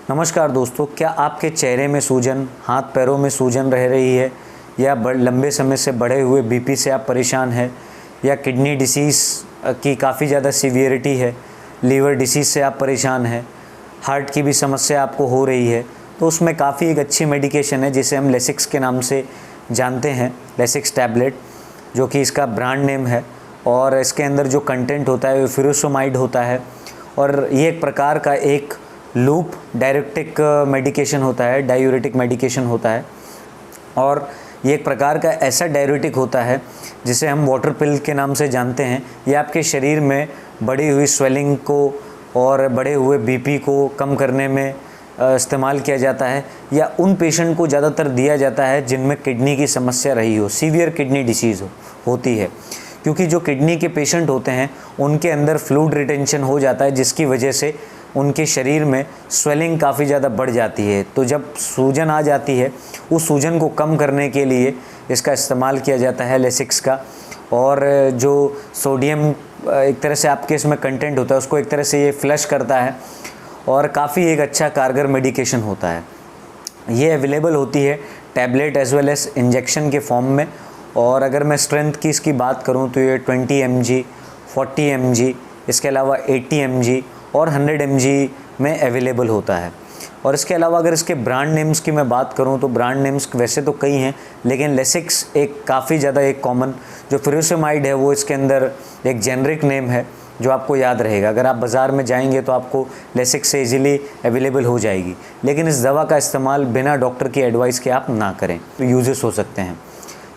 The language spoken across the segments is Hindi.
नमस्कार दोस्तों, क्या आपके चेहरे में सूजन, हाथ पैरों में सूजन रह रही है या लंबे समय से बढ़े हुए बीपी से आप परेशान हैं या किडनी डिसीज़ की काफ़ी ज़्यादा सीवियरिटी है, लीवर डिसीज़ से आप परेशान हैं, हार्ट की भी समस्या आपको हो रही है, तो उसमें काफ़ी एक अच्छी मेडिकेशन है जिसे हम लेसिक्स के नाम से जानते हैं, लेसिक्स टैबलेट, जो कि इसका ब्रांड नेम है। और इसके अंदर जो कंटेंट होता है वो फ्यूरोसमाइड होता है और ये एक प्रकार का एक लूप डायरेक्टिक मेडिकेशन होता है, डायूरेटिक मेडिकेशन होता है। और ये एक प्रकार का ऐसा डायूरेटिक होता है जिसे हम वाटर पिल के नाम से जानते हैं। ये आपके शरीर में बढ़ी हुई स्वेलिंग को और बढ़े हुए बीपी को कम करने में इस्तेमाल किया जाता है, या उन पेशेंट को ज़्यादातर दिया जाता है जिनमें किडनी की समस्या रही हो, सीवियर किडनी डिसीज़ होती है। क्योंकि जो किडनी के पेशेंट होते हैं उनके अंदर फ्लूइड रिटेंशन हो जाता है, जिसकी वजह से उनके शरीर में स्वेलिंग काफ़ी ज़्यादा बढ़ जाती है। तो जब सूजन आ जाती है, उस सूजन को कम करने के लिए इसका इस्तेमाल किया जाता है लेसिक्स का। और जो सोडियम एक तरह से आपके इसमें कंटेंट होता है उसको एक तरह से ये फ्लश करता है और काफ़ी एक अच्छा कारगर मेडिकेशन होता है। ये अवेलेबल होती है tablet as well as injection के फॉर्म में। और अगर मैं स्ट्रेंथ की इसकी बात करूं तो ये 20 mg, 40 mg, इसके अलावा 80 mg और 100 mg में अवेलेबल होता है। और इसके अलावा अगर इसके ब्रांड नेम्स की मैं बात करूं तो ब्रांड नेम्स वैसे तो कई हैं, लेकिन लेसिक्स एक काफ़ी ज़्यादा एक कॉमन, जो फ्यूरोसमाइड है वो इसके अंदर एक जेनरिक नेम है जो आपको याद रहेगा। अगर आप बाज़ार में जाएंगे तो आपको लेसिक्स से इजीली अवेलेबल हो जाएगी, लेकिन इस दवा का इस्तेमाल बिना डॉक्टर की एडवाइस के आप ना करें, तो यूजेस हो सकते हैं।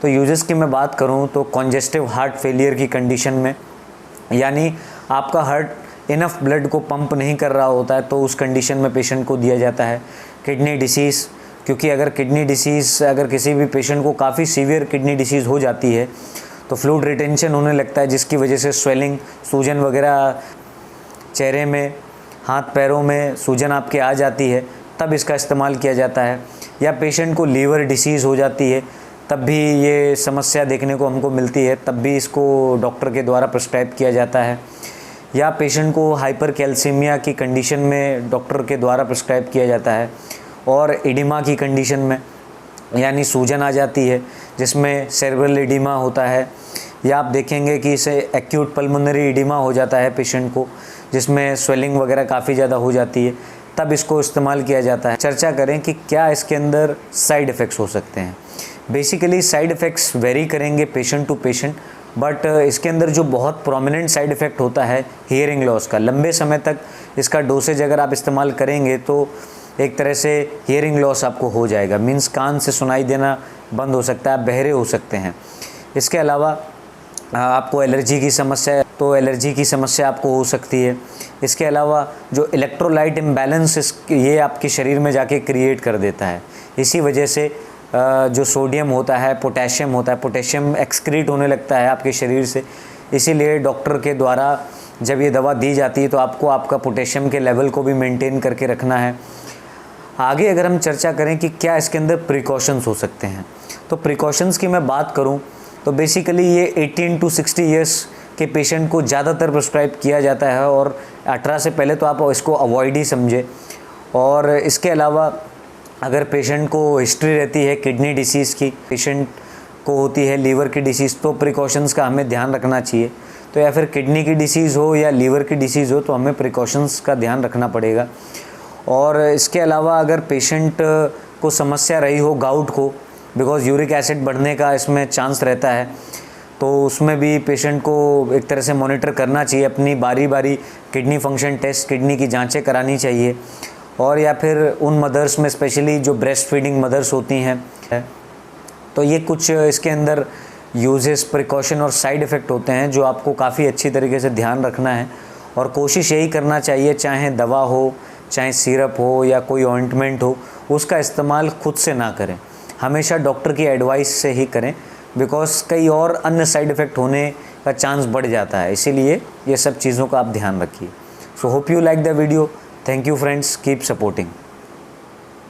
तो यूजेस की मैं बात करूं तो कॉन्जेस्टिव हार्ट फेलियर की कंडीशन में, यानी आपका हार्ट इनफ ब्लड को पंप नहीं कर रहा होता है, तो उस कंडीशन में पेशेंट को दिया जाता है। किडनी डिसीज़, क्योंकि अगर किडनी डिसीज़ अगर किसी भी पेशेंट को काफ़ी सीवियर किडनी डिसीज़ हो जाती है तो फ्लूइड रिटेंशन होने लगता है, जिसकी वजह से स्वेलिंग, सूजन वगैरह चेहरे में, हाथ पैरों में सूजन आपके आ जाती है, तब इसका इस्तेमाल किया जाता है। या पेशेंट को लीवर डिसीज़ हो जाती है, तब भी ये समस्या देखने को हमको मिलती है, तब भी इसको डॉक्टर के द्वारा प्रिस्क्राइब किया जाता है। या पेशेंट को हाइपर कैल्सीमिया की कंडीशन में डॉक्टर के द्वारा प्रिस्क्राइब किया जाता है। और एडिमा की कंडीशन में, यानी सूजन आ जाती है जिसमें सेरेब्रल एडिमा होता है, या आप देखेंगे कि इसे एक्यूट पल्मोनरी एडिमा हो जाता है पेशेंट को, जिसमें स्वेलिंग वगैरह काफ़ी ज़्यादा हो जाती है, तब इसको इस्तेमाल किया जाता है। चर्चा करें कि क्या इसके अंदर साइड इफ़ेक्ट्स हो सकते हैं। बेसिकली साइड इफ़ेक्ट्स वेरी करेंगे पेशेंट टू पेशेंट, बट इसके अंदर जो बहुत प्रोमिनेंट साइड इफ़ेक्ट होता है हियरिंग लॉस का, लंबे समय तक इसका डोसेज अगर आप इस्तेमाल करेंगे तो एक तरह से हियरिंग लॉस आपको हो जाएगा, मीन्स कान से सुनाई देना बंद हो सकता है, आप बहरे हो सकते हैं। इसके अलावा आपको एलर्जी की समस्या है तो एलर्जी की समस्या आपको हो सकती है। इसके अलावा जो इलेक्ट्रोलाइट इम्बैलेंस ये आपके शरीर में जाके क्रिएट कर देता है, इसी वजह से जो सोडियम होता है, पोटेशियम होता है, पोटेशियम एक्सक्रीट होने लगता है आपके शरीर से। इसीलिए डॉक्टर के द्वारा जब ये दवा दी जाती है तो आपको आपका पोटेशियम के लेवल को भी मेंटेन करके रखना है। आगे अगर हम चर्चा करें कि क्या इसके अंदर प्रिकॉशंस हो सकते हैं, तो प्रिकॉशंस की मैं बात करूं तो बेसिकली ये 18 to 60 ईयर्स के पेशेंट को ज़्यादातर प्रिस्क्राइब किया जाता है, और 18 से पहले तो आप इसको अवॉइड ही समझे। और इसके अलावा अगर पेशेंट को हिस्ट्री रहती है किडनी डिसीज़ की, पेशेंट को होती है लीवर की डिसीज़, तो प्रिकॉशंस का हमें ध्यान रखना चाहिए। तो या फिर किडनी की डिसीज़ हो या लीवर की डिसीज़ हो तो हमें प्रिकॉशंस का ध्यान रखना पड़ेगा। और इसके अलावा अगर पेशेंट को समस्या रही हो गाउट को, बिकॉज़ यूरिक एसिड बढ़ने का इसमें चांस रहता है, तो उसमें भी पेशेंट को एक तरह से मॉनिटर करना चाहिए, अपनी बारी बारी किडनी फंक्शन टेस्ट, किडनी की जांचें करानी चाहिए। और या फिर उन मदर्स में स्पेशली जो ब्रेस्ट फीडिंग मदर्स होती हैं, तो ये कुछ इसके अंदर यूजेस, प्रिकॉशन और साइड इफ़ेक्ट होते हैं जो आपको काफ़ी अच्छी तरीके से ध्यान रखना है। और कोशिश यही करना चाहिए, चाहे दवा हो, चाहे सिरप हो या कोई ऑइंटमेंट हो, उसका इस्तेमाल खुद से ना करें, हमेशा डॉक्टर की एडवाइस से ही करें, बिकॉज कई और अन्य साइड इफ़ेक्ट होने का चांस बढ़ जाता है। इसीलिए ये सब चीज़ों का आप ध्यान रखिए। So hope you like the video. Thank you friends, keep supporting.